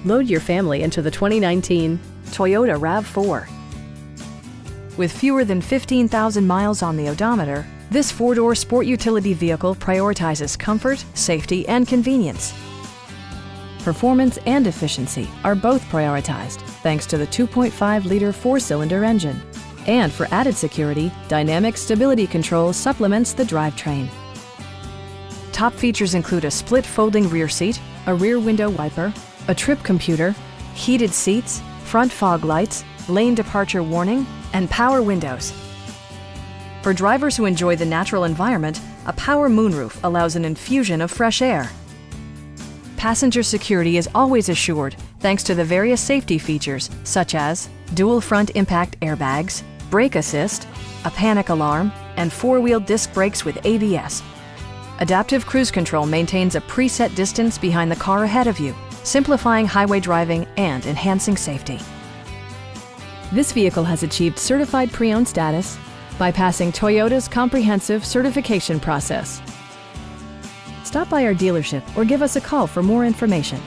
Load your family into the 2019 Toyota RAV4. With fewer than 15,000 miles on the odometer, this four-door sport utility vehicle prioritizes comfort, safety, and convenience. Performance and efficiency are both prioritized thanks to the 2.5-liter four-cylinder engine. And for added security, dynamic stability control supplements the drivetrain. Top features include a split folding rear seat, a rear window wiper, a trip computer, heated seats, front fog lights, lane departure warning, and power windows. For drivers who enjoy the natural environment, a power moonroof allows an infusion of fresh air. Passenger security is always assured thanks to the various safety features such as dual front impact airbags, brake assist, a panic alarm, and four-wheel disc brakes with ABS. Adaptive Cruise Control maintains a preset distance behind the car ahead of you, simplifying highway driving and enhancing safety. This vehicle has achieved certified pre-owned status by passing Toyota's comprehensive certification process. Stop by our dealership or give us a call for more information.